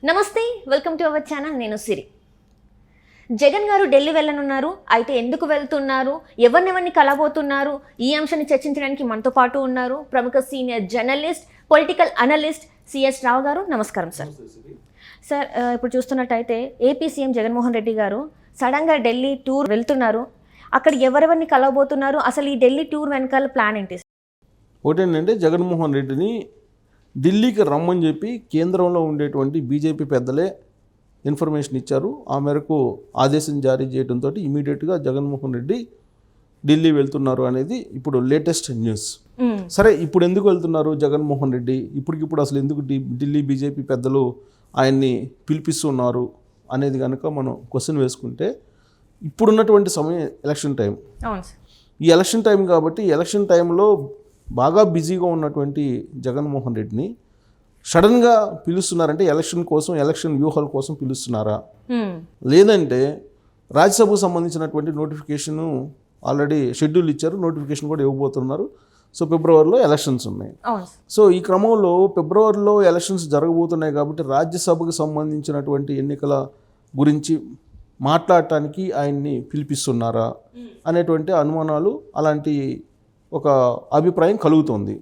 నమస్తే, welcome to our channel. నేను సిరి. జగన్ గారు ఢిల్లీ వెళ్ళనున్నారు. అయితే ఎందుకు వెళ్తున్నారు, ఎవరినెవరిని కలబోతున్నారు, ఈ అంశాన్ని చర్చించడానికి మనతో పాటు ఉన్నారు ప్రముఖ senior journalist, political analyst CS Rao గారు. నమస్కారం సార్. సార్, ఇప్పుడు చూస్తున్నట్టయితే ఏపీ సీఎం జగన్మోహన్ రెడ్డి గారు సడన్గా ఢిల్లీ టూర్ వెళ్తున్నారు. అక్కడ ఎవరెవరిని కలవబోతున్నారు, అసలు ఈ ఢిల్లీ టూర్ వెనకాల ప్లాన్ ఏంటి? ఒకటేంటంటే జగన్మోహన్ రెడ్డిని ఢిల్లీకి రమ్మని చెప్పి కేంద్రంలో ఉండేటువంటి బీజేపీ పెద్దలే ఇన్ఫర్మేషన్ ఇచ్చారు. ఆ మేరకు ఆదేశం జారీ చేయడంతో ఇమీడియట్గా జగన్మోహన్ రెడ్డి ఢిల్లీ వెళ్తున్నారు అనేది ఇప్పుడు లేటెస్ట్ న్యూస్. సరే, ఇప్పుడు ఎందుకు వెళ్తున్నారు జగన్మోహన్ రెడ్డి, ఇప్పటికిప్పుడు అసలు ఎందుకు ఢిల్లీ బీజేపీ పెద్దలు ఆయన్ని పిలిపిస్తున్నారు అనేది కనుక మనం క్వశ్చన్ వేసుకుంటే, ఇప్పుడున్నటువంటి సమయం ఎలక్షన్ టైం. ఈ ఎలక్షన్ టైం కాబట్టి ఎలక్షన్ టైంలో బాగా బిజీగా ఉన్నటువంటి జగన్మోహన్ రెడ్డిని సడన్గా పిలుస్తున్నారంటే ఎలక్షన్ కోసం, ఎలక్షన్ వ్యూహాల కోసం పిలుస్తున్నారా, లేదంటే రాజ్యసభకు సంబంధించినటువంటి నోటిఫికేషన్ ఆల్రెడీ షెడ్యూల్ ఇచ్చారు, నోటిఫికేషన్ కూడా ఇవ్వబోతున్నారు. సో ఫిబ్రవరిలో ఎలక్షన్స్ ఉన్నాయి. సో ఈ క్రమంలో ఫిబ్రవరిలో ఎలక్షన్స్ జరగబోతున్నాయి కాబట్టి రాజ్యసభకు సంబంధించినటువంటి ఎన్నికల గురించి మాట్లాడటానికి ఆయన్ని పిలిపిస్తున్నారా అనేటువంటి అనుమానాలు, అలాంటి ఒక అభిప్రాయం కలుగుతుంది.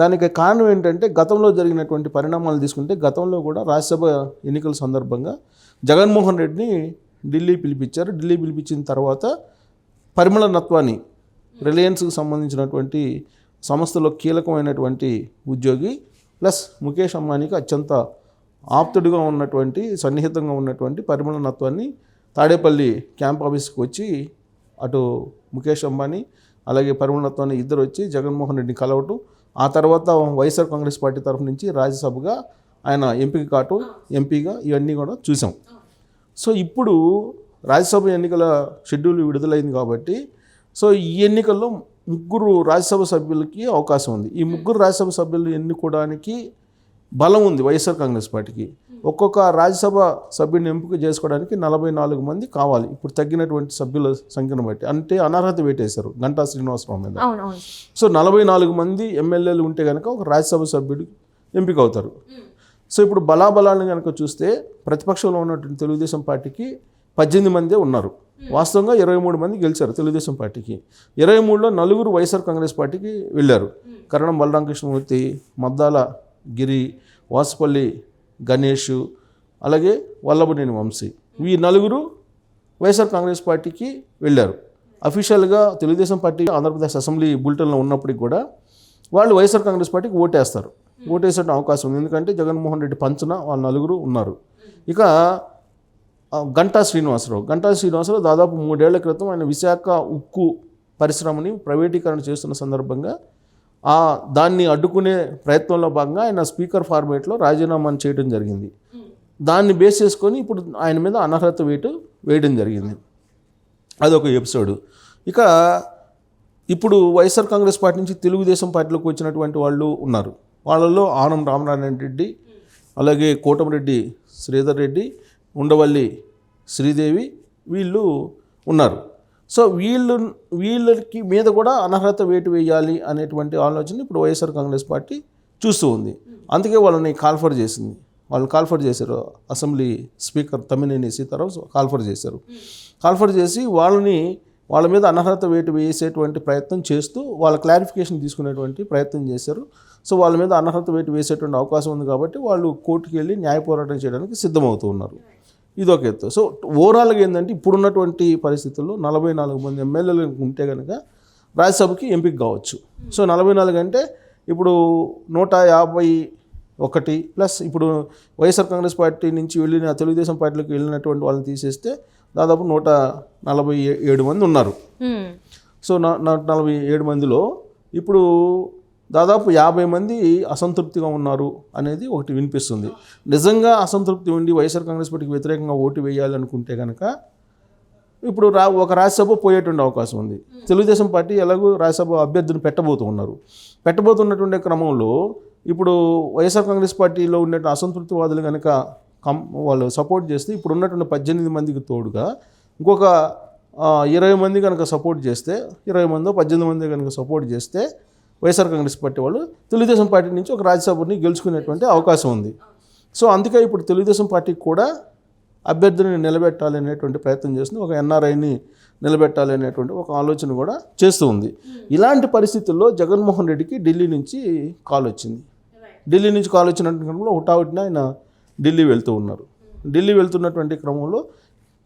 దానికి కారణం ఏంటంటే, గతంలో జరిగినటువంటి పరిణామాలు తీసుకుంటే, గతంలో కూడా రాజ్యసభ ఎన్నికల సందర్భంగా జగన్మోహన్ రెడ్డిని ఢిల్లీ పిలిపించారు. ఢిల్లీ పిలిపించిన తర్వాత పరిమళ నత్వాని, రిలయన్స్కి సంబంధించినటువంటి సంస్థలో కీలకమైనటువంటి ఉద్యోగి, ప్లస్ ముఖేష్ అంబానీకి అత్యంత ఆప్తుడిగా ఉన్నటువంటి, సన్నిహితంగా ఉన్నటువంటి పరిమళ నత్వాన్ని తాడేపల్లి క్యాంప్ ఆఫీస్కి వచ్చి, అటు ముఖేష్ అంబానీ అలాగే పరిమళ నత్వాని ఇద్దరు వచ్చి జగన్మోహన్ రెడ్డిని కలవటం, ఆ తర్వాత వైఎస్ఆర్ కాంగ్రెస్ పార్టీ తరఫు నుంచి రాజ్యసభగా ఆయన ఎంపిక కావటం, ఎంపీగా, ఇవన్నీ కూడా చూసాం. సో ఇప్పుడు రాజ్యసభ ఎన్నికల షెడ్యూల్ విడుదలైంది కాబట్టి, సో ఈ ఎన్నికల్లో 3 రాజ్యసభ సభ్యులకి అవకాశం ఉంది. ఈ 3 రాజ్యసభ సభ్యులు ఎన్నుకోవడానికి బలం ఉంది వైఎస్ఆర్ కాంగ్రెస్ పార్టీకి. ఒక్కొక్క రాజ్యసభ సభ్యుడిని ఎంపిక చేసుకోవడానికి 44 మంది కావాలి, ఇప్పుడు తగ్గినటువంటి సభ్యుల సంఖ్యను బట్టి. అంటే అనర్హత వేటేశారు గంటా శ్రీనివాసరావు మీద. సో 44 మంది ఎమ్మెల్యేలు ఉంటే కనుక ఒక రాజ్యసభ సభ్యుడు ఎంపిక అవుతారు. సో ఇప్పుడు బలాబలాలను కనుక చూస్తే, ప్రతిపక్షంలో ఉన్నటువంటి తెలుగుదేశం పార్టీకి 18 మందే ఉన్నారు. వాస్తవంగా 23 మంది గెలిచారు తెలుగుదేశం పార్టీకి. 23లో 4 వైఎస్ఆర్ కాంగ్రెస్ పార్టీకి వెళ్ళారు. కరణం బలరామకృష్ణమూర్తి, మద్దాల గిరి, వాసుపల్లి గణేష్, అలాగే వల్లభనేని వంశీ, ఈ 4 వైఎస్ఆర్ కాంగ్రెస్ పార్టీకి వెళ్ళారు. అఫీషియల్గా తెలుగుదేశం పార్టీ ఆంధ్రప్రదేశ్ అసెంబ్లీ బులెటిన్లో ఉన్నప్పటికీ కూడా వాళ్ళు వైఎస్ఆర్ కాంగ్రెస్ పార్టీకి ఓటేస్తారు. ఓటేసే అవకాశం ఉంది, ఎందుకంటే జగన్మోహన్ రెడ్డి పంచన వాళ్ళు 4 ఉన్నారు. ఇక గంటా శ్రీనివాసరావు దాదాపు 3 ఏళ్ల క్రితం ఆయన విశాఖ ఉక్కు పరిశ్రమని ప్రైవేటీకరణ చేస్తున్న సందర్భంగా దాన్ని అడ్డుకునే ప్రయత్నంలో భాగంగా ఆయన స్పీకర్ ఫార్మేట్లో రాజీనామా చేయడం జరిగింది. దాన్ని బేస్ చేసుకొని ఇప్పుడు ఆయన మీద అనర్హత వేయడం జరిగింది. అదొక ఎపిసోడ్. ఇక ఇప్పుడు వైఎస్ఆర్ కాంగ్రెస్ పార్టీ నుంచి తెలుగుదేశం పార్టీలోకి వచ్చినటువంటి వాళ్ళు ఉన్నారు. వాళ్ళలో ఆనం రామనారాయణ రెడ్డి, అలాగే కోటమిరెడ్డి శ్రీధర్ రెడ్డి, ఉండవల్లి శ్రీదేవి, వీళ్ళు ఉన్నారు. సో వీళ్ళకి మీద కూడా అనర్హత వేటు వేయాలి అనేటువంటి ఆలోచన ఇప్పుడు వైఎస్ఆర్ కాంగ్రెస్ పార్టీ చూస్తూ ఉంది. అందుకే వాళ్ళని కాల్ఫర్ చేసింది. వాళ్ళు కాల్ఫర్ చేశారు, assembly speaker Tammineni Sita Rao call for చేశారు. కాల్ఫర్ చేసి వాళ్ళ మీద అనర్హత వేటు వేసేటువంటి ప్రయత్నం చేస్తూ వాళ్ళ క్లారిఫికేషన్ తీసుకునేటువంటి ప్రయత్నం చేశారు. సో వాళ్ళ మీద అనర్హత వేటు వేసేటువంటి అవకాశం ఉంది కాబట్టి వాళ్ళు కోర్టుకు వెళ్ళి న్యాయ పోరాటం చేయడానికి సిద్ధమవుతూ ఉన్నారు. ఇదొక ఎత్తు. సో ఓవరాల్గా ఏంటంటే, ఇప్పుడున్నటువంటి పరిస్థితుల్లో 44 మంది ఎమ్మెల్యేలు ఉంటే కనుక రాజ్యసభకి ఎంపిక కావచ్చు. సో 44 అంటే ఇప్పుడు 151 ప్లస్ ఇప్పుడు వైఎస్ఆర్ కాంగ్రెస్ పార్టీ నుంచి వెళ్ళిన తెలుగుదేశం పార్టీలోకి వెళ్ళినటువంటి వాళ్ళని తీసేస్తే దాదాపు 147 మంది ఉన్నారు. సో 147 మందిలో ఇప్పుడు దాదాపు 50 మంది అసంతృప్తిగా ఉన్నారు అనేది ఒకటి వినిపిస్తుంది. నిజంగా అసంతృప్తి ఉండి వైఎస్ఆర్ కాంగ్రెస్ పార్టీకి వ్యతిరేకంగా ఓటు వేయాలనుకుంటే కనుక ఇప్పుడు ఒక రాజ్యసభ పోయేటువంటి అవకాశం ఉంది. తెలుగుదేశం పార్టీ ఎలాగో రాజ్యసభ అభ్యర్థిని పెట్టబోతున్నటువంటి క్రమంలో ఇప్పుడు వైఎస్ఆర్ కాంగ్రెస్ పార్టీలో ఉండే అసంతృప్తివాదులు కనుక వాళ్ళు సపోర్ట్ చేస్తే, ఇప్పుడు ఉన్నటువంటి 18 మందికి తోడుగా ఇంకొక 20 మంది కనుక సపోర్ట్ చేస్తే, 20 మందో 18 మంది కనుక సపోర్ట్ చేస్తే వైఎస్ఆర్ కాంగ్రెస్ పార్టీ వాళ్ళు తెలుగుదేశం పార్టీ నుంచి ఒక రాజ్యసభని గెలుచుకునేటువంటి అవకాశం ఉంది. సో అందుకే ఇప్పుడు తెలుగుదేశం పార్టీకి కూడా అభ్యర్థిని నిలబెట్టాలి అనేటువంటి ప్రయత్నం చేస్తుంది, ఒక ఎన్ఆర్ఐని నిలబెట్టాలి అనేటువంటి ఒక ఆలోచన కూడా చేస్తూ ఉంది. ఇలాంటి పరిస్థితుల్లో జగన్మోహన్ రెడ్డికి ఢిల్లీ నుంచి కాల్ వచ్చింది. ఢిల్లీ నుంచి కాల్ వచ్చినటువంటి క్రమంలో హుటాహుటిన ఆయన ఢిల్లీ వెళ్తూ ఉన్నారు. ఢిల్లీ వెళ్తున్నటువంటి క్రమంలో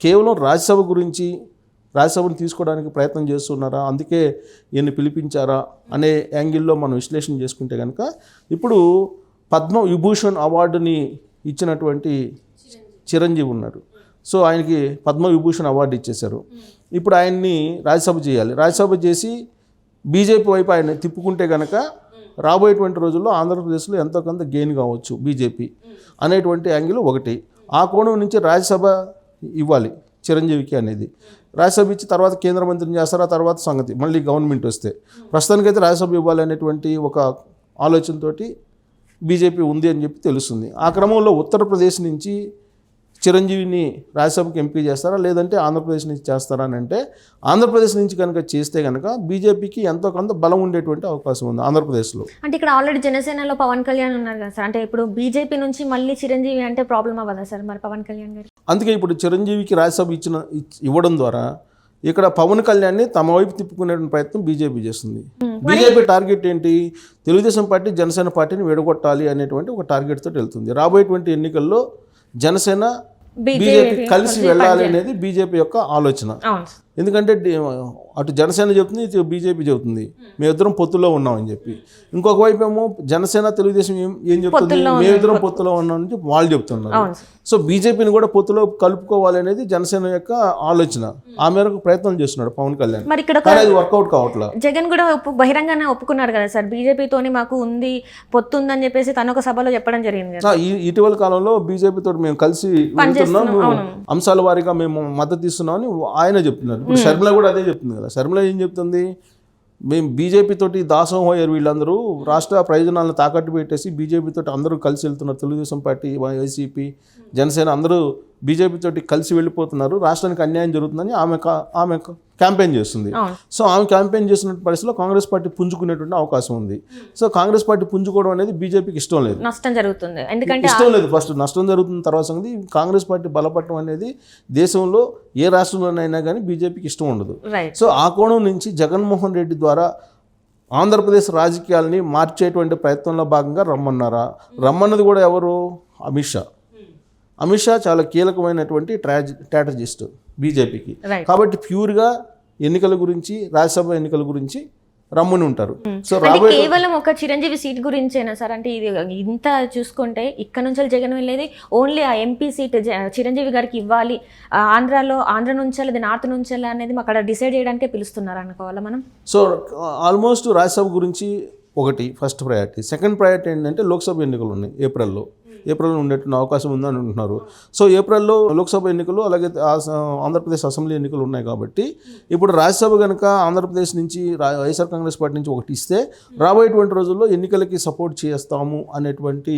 కేవలం రాజ్యసభను తీసుకోవడానికి ప్రయత్నం చేస్తున్నారా, అందుకే ఈయన్ని పిలిపించారా అనే యాంగిల్లో మనం విశ్లేషణ చేసుకుంటే కనుక ఇప్పుడు పద్మవిభూషణ్ అవార్డుని ఇచ్చినటువంటి చిరంజీవి ఉన్నారు. సో ఆయనకి పద్మవిభూషణ్ అవార్డు ఇచ్చేశారు. ఇప్పుడు ఆయన్ని రాజ్యసభ చేయాలి. రాజ్యసభ చేసి బీజేపీ వైపు ఆయన తిప్పుకుంటే కనుక రాబోయేటువంటి రోజుల్లో ఆంధ్రప్రదేశ్లో ఎంతో కొంత గెయిన్ కావచ్చు బీజేపీ అనేటువంటి యాంగిల్ ఒకటి. ఆ కోణం నుంచి రాజ్యసభ ఇవ్వాలి చిరంజీవికి అనేది. రాజ్యసభ ఇచ్చి తర్వాత కేంద్ర మంత్రిని చేస్తారు, ఆ తర్వాత సంగతి మళ్ళీ గవర్నమెంట్ వస్తే. ప్రస్తుతానికైతే రాజ్యసభ ఇవ్వాలి అనేటువంటి ఒక ఆలోచనతోటి బీజేపీ ఉంది అని చెప్పి తెలుస్తుంది. ఆ క్రమంలో ఉత్తరప్రదేశ్ నుంచి చిరంజీవిని రాజ్యసభకి ఎంపీ చేస్తారా, లేదంటే ఆంధ్రప్రదేశ్ నుంచి చేస్తారా అని అంటే ఆంధ్రప్రదేశ్ నుంచి కనుక చేస్తే కనుక బీజేపీకి ఎంతో కొంత బలం ఉండేటువంటి అవకాశం ఉంది ఆంధ్రప్రదేశ్లో. అంటే ఇక్కడ ఆల్రెడీ జనసేనలో పవన్ కళ్యాణ్ ఉన్నారు కదా సార్, అంటే ఇప్పుడు బీజేపీ నుంచి మళ్ళీ చిరంజీవి అంటే ప్రాబ్లం అవ్వదా సార్ మరి పవన్ కళ్యాణ్ గారు? అందుకే ఇప్పుడు చిరంజీవికి రాజ్యసభ ఇవ్వడం ద్వారా ఇక్కడ పవన్ కళ్యాణ్ని తమ వైపు తిప్పుకునే ప్రయత్నం బీజేపీ చేస్తుంది. బీజేపీ టార్గెట్ ఏంటి? తెలుగుదేశం పార్టీ జనసేన పార్టీని విడగొట్టాలి అనేటువంటి ఒక టార్గెట్ తోటి వెళ్తుంది. రాబోయేటువంటి ఎన్నికల్లో జనసేన బీజేపీ కలిసి వెళ్ళాలి అనేది బీజేపీ యొక్క ఆలోచన. ఎందుకంటే అటు జనసేన చెబుతుంది, ఇటు బీజేపీ చెబుతుంది మేమిద్దరం పొత్తులో ఉన్నామని చెప్పి. ఇంకొక వైపు ఏమో జనసేన తెలుగుదేశం ఏం చెప్తుంది, మేమిద్దరం పొత్తులో ఉన్నామని చెప్పి వాళ్ళు చెప్తున్నారు. సో బీజేపీని కూడా పొత్తులో కలుపుకోవాలి అనేది జనసేన యొక్క ఆలోచన. ఆ మేరకు ప్రయత్నం చేస్తున్నాడు పవన్ కళ్యాణ్, కానీ అది వర్కౌట్ కావట్లేదు. జగన్ కూడా బహిరంగానే ఒప్పుకున్నారు కదా సార్, బీజేపీతోని మాకు ఉంది పొత్తు ఉందని చెప్పేసి తన ఒక సభలో చెప్పడం జరిగింది కదా. ఇటీవల కాలంలో బీజేపీతో మేము కలిసి వెళ్తున్నాం, అంశాల వారీగా మేము మద్దతు ఇస్తున్నామని ఆయన చెప్తున్నారు. ఇప్పుడు షర్మిల కూడా అదే చెప్తుంది కదా. షర్మిల ఏం చెప్తుంది? మేము బీజేపీ తోటి దాసం అయ్యారు, వీళ్ళందరూ రాష్ట్ర ప్రయోజనాలను తాకట్టు పెట్టేసి బీజేపీ తోటి అందరూ కలిసి వెళ్తున్నారు. తెలుగుదేశం పార్టీ, వైసీపీ, జనసేన అందరూ బీజేపీ తోటి కలిసి వెళ్ళిపోతున్నారు, రాష్ట్రానికి అన్యాయం జరుగుతుందని ఆమె క్యాంపెయిన్ చేస్తుంది. సో ఆమె క్యాంపెయిన్ చేసిన పరిస్థితిలో కాంగ్రెస్ పార్టీ పుంజుకునేటువంటి అవకాశం ఉంది. సో కాంగ్రెస్ పార్టీ పుంజుకోవడం అనేది బీజేపీకి ఇష్టం లేదు, నష్టం జరుగుతుంది. ఎందుకంటే ఇష్టం లేదు, ఫస్ట్ నష్టం జరుగుతుంది, తర్వాత సంగతి కాంగ్రెస్ పార్టీ బలపడటం అనేది దేశంలో ఏ రాష్ట్రంలోనైనా కానీ బీజేపీకి ఇష్టం ఉండదు. సో ఆ కోణం నుంచి జగన్మోహన్ రెడ్డి ద్వారా ఆంధ్రప్రదేశ్ రాజకీయాలని మార్చేటువంటి ప్రయత్నంలో భాగంగా రమ్మన్నది కూడా ఎవరు? అమిత్ షా చాలా కీలకమైనటువంటి స్ట్రాటజిస్ట్ బీజేపీకి. కాబట్టి ప్యూర్గా ఎన్నికల గురించి, రాజ్యసభ ఎన్నికల గురించి రమ్మని ఉంటారు. సో కేవలం ఒక చిరంజీవి సీట్ గురించేనా సార్? అంటే ఇది ఇంత చూసుకుంటే ఇక్కడ నుంచి జగన్ వెళ్ళేది ఓన్లీ ఆ ఎంపీ సీట్ చిరంజీవి గారికి ఇవ్వాలి, ఆంధ్ర నుంచి అది నార్త్ నుంచి అనేది అక్కడ డిసైడ్ చేయడానికే పిలుస్తున్నారు అనుకోవాలా మనం? సో ఆల్మోస్ట్ రాజ్యసభ గురించి ఒకటి ఫస్ట్ ప్రయారిటీ. సెకండ్ ప్రయారిటీ ఏంటంటే లోక్సభ ఎన్నికలు ఉన్నాయి ఏప్రిల్లో ఉండేటువంటి అవకాశం ఉందని అంటున్నారు. సో ఏప్రిల్లో లోక్సభ ఎన్నికలు, అలాగే ఆంధ్రప్రదేశ్ అసెంబ్లీ ఎన్నికలు ఉన్నాయి. కాబట్టి ఇప్పుడు రాజ్యసభ కనుక ఆంధ్రప్రదేశ్ నుంచి వైఎస్ఆర్ కాంగ్రెస్ పార్టీ నుంచి ఒకటి ఇస్తే రాబోయేటువంటి రోజుల్లో ఎన్నికలకి సపోర్ట్ చేస్తాము అనేటువంటి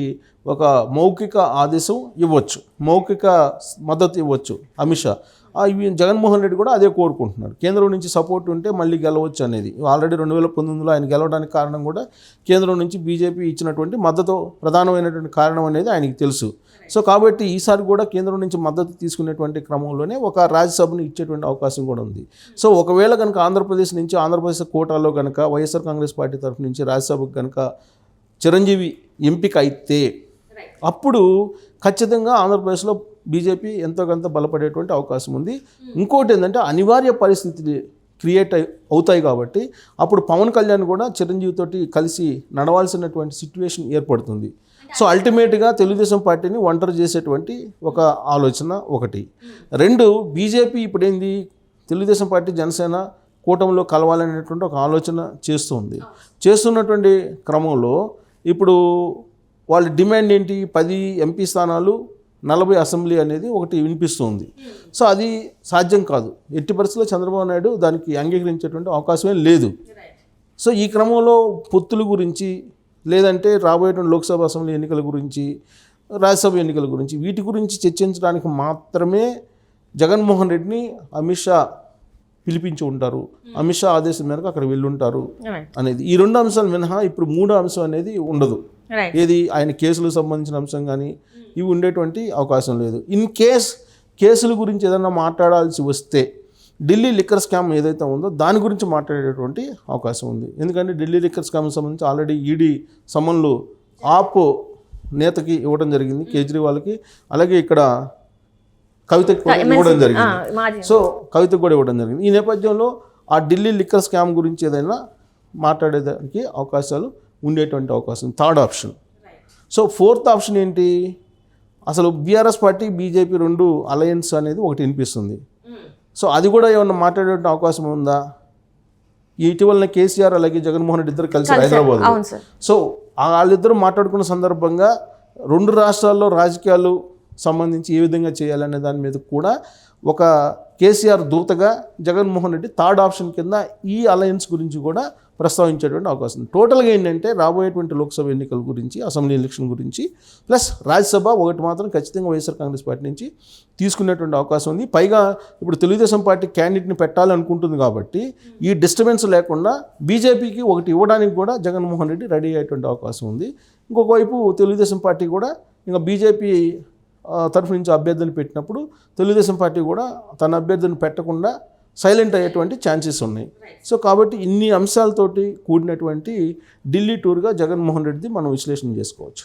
ఒక మౌఖిక ఆదేశం ఇవ్వచ్చు, మౌఖిక మద్దతు ఇవ్వచ్చు అమిత్ షా. జగన్మోహన్ రెడ్డి కూడా అదే కోరుకుంటున్నారు, కేంద్రం నుంచి సపోర్ట్ ఉంటే మళ్ళీ గెలవచ్చు అనేది. ఆల్రెడీ 2019లో ఆయన గెలవడానికి కారణం కూడా కేంద్రం నుంచి బీజేపీ ఇచ్చినటువంటి మద్దతు ప్రధానమైనటువంటి కారణం అనేది ఆయనకి తెలుసు. సో కాబట్టి ఈసారి కూడా కేంద్రం నుంచి మద్దతు తీసుకునేటువంటి క్రమంలోనే ఒక రాజ్యసభను ఇచ్చేటువంటి అవకాశం కూడా ఉంది. సో ఒకవేళ కనుక ఆంధ్రప్రదేశ్ కోటాలో కనుక వైఎస్ఆర్ కాంగ్రెస్ పార్టీ తరఫు నుంచి రాజ్యసభకు కనుక చిరంజీవి ఎంపిక అయితే అప్పుడు ఖచ్చితంగా ఆంధ్రప్రదేశ్లో బీజేపీ ఎంతో కొంత బలపడేటువంటి అవకాశం ఉంది. ఇంకోటి ఏంటంటే అనివార్య పరిస్థితులు క్రియేట్ అవుతాయి కాబట్టి అప్పుడు పవన్ కళ్యాణ్ కూడా చిరంజీవితోటి కలిసి నడవాల్సినటువంటి సిచ్యువేషన్ ఏర్పడుతుంది. సో అల్టిమేట్గా తెలుగుదేశం పార్టీని ఒంటరి చేసేటువంటి ఒక ఆలోచన ఒకటి. రెండు, బీజేపీ ఇప్పుడేంది తెలుగుదేశం పార్టీ జనసేన కూటమిలో కలవాలనేటువంటి ఒక ఆలోచన చేస్తున్నటువంటి క్రమంలో ఇప్పుడు వాళ్ళ డిమాండ్ ఏంటి? 10 ఎంపీ స్థానాలు, 40 అసెంబ్లీ అనేది ఒకటి వినిపిస్తుంది. సో అది సాధ్యం కాదు, ఎట్టి పరిస్థితుల్లో చంద్రబాబు నాయుడు దానికి అంగీకరించేటువంటి అవకాశమే లేదు. సో ఈ క్రమంలో పొత్తుల గురించి, లేదంటే రాబోయేటువంటి లోక్సభ అసెంబ్లీ ఎన్నికల గురించి, రాజ్యసభ ఎన్నికల గురించి, వీటి గురించి చర్చించడానికి మాత్రమే జగన్మోహన్ రెడ్డిని అమిత్ షా పిలిపించి ఉంటారు, అమిత్ షా ఆదేశం మేరకు అక్కడ వెళ్ళుంటారు Right. అనేది. ఈ 2 అంశాలు మినహా ఇప్పుడు 3వ అంశం అనేది ఉండదు. Right. ఏది ఆయన కేసులకు సంబంధించిన అంశం కానీ ఇవి ఉండేటువంటి అవకాశం లేదు. ఇన్ కేసుల గురించి ఏదైనా మాట్లాడాల్సి వస్తే ఢిల్లీ లిక్కర్ స్కామ్ ఏదైతే ఉందో దాని గురించి మాట్లాడేటువంటి అవకాశం ఉంది. ఎందుకంటే ఢిల్లీ లిక్కర్ స్కామ్ సంబంధించి ఆల్రెడీ ఈడీ సమన్లు ఆప్ నేతకి ఇవ్వడం జరిగింది, కేజ్రీవాల్కి, అలాగే ఇక్కడ కవితకి కూడా ఇవ్వడం జరిగింది. మాజీ సో కవితకు కూడా ఇవ్వడం జరిగింది. ఈ నేపథ్యంలో ఆ ఢిల్లీ లిక్కర్ స్కామ్ గురించి ఏదైనా మాట్లాడేదానికి అవకాశాలు ఉండేటువంటి అవకాశం. 3rd option. So 4th option ఏంటి, అసలు బీఆర్ఎస్ పార్టీ బీజేపీ 2 అలయన్స్ అనేది ఒకటి వినిపిస్తుంది. సో అది కూడా ఏమన్నా మాట్లాడే అవకాశం ఉందా? ఇటీవల కేసీఆర్ అలాగే జగన్మోహన్ రెడ్డి ఇద్దరు కలిసి హైదరాబాద్. అవును సార్. సో వాళ్ళిద్దరూ మాట్లాడుకున్న సందర్భంగా 2 రాష్ట్రాల్లో రాజకీయాలు సంబంధించి ఏ విధంగా చేయాలనే దాని మీద కూడా ఒక కేసీఆర్ దూతగా జగన్మోహన్ రెడ్డి 3rd ఆప్షన్ కింద ఈ అలయన్స్ గురించి కూడా ప్రస్తావించేటువంటి అవకాశం ఉంది. టోటల్గా ఏంటంటే రాబోయేటువంటి లోక్సభ ఎన్నికల గురించి, అసెంబ్లీ ఎలక్షన్ గురించి, ప్లస్ రాజ్యసభ ఒకటి మాత్రం ఖచ్చితంగా వైఎస్ఆర్ కాంగ్రెస్ పార్టీ నుంచి తీసుకునేటువంటి అవకాశం ఉంది. పైగా ఇప్పుడు తెలుగుదేశం పార్టీ క్యాండిడేట్ని పెట్టాలనుకుంటుంది కాబట్టి ఈ డిస్టర్బెన్స్ లేకుండా బీజేపీకి ఒకటి ఇవ్వడానికి కూడా జగన్మోహన్ రెడ్డి రెడీ అయ్యేటువంటి అవకాశం ఉంది. ఇంకొక వైపు తెలుగుదేశం పార్టీ కూడా ఇంకా బీజేపీ తరఫు నుంచి అభ్యర్థిని పెట్టినప్పుడు తెలుగుదేశం పార్టీ కూడా తన అభ్యర్థిని పెట్టకుండా సైలెంట్ అయ్యేటువంటి ఛాన్సెస్ ఉన్నాయి. సో కాబట్టి ఇన్ని అంశాలతోటి కూడినటువంటి ఢిల్లీ టూర్గా జగన్మోహన్ రెడ్డి మనం విశ్లేషణ చేసుకోవచ్చు.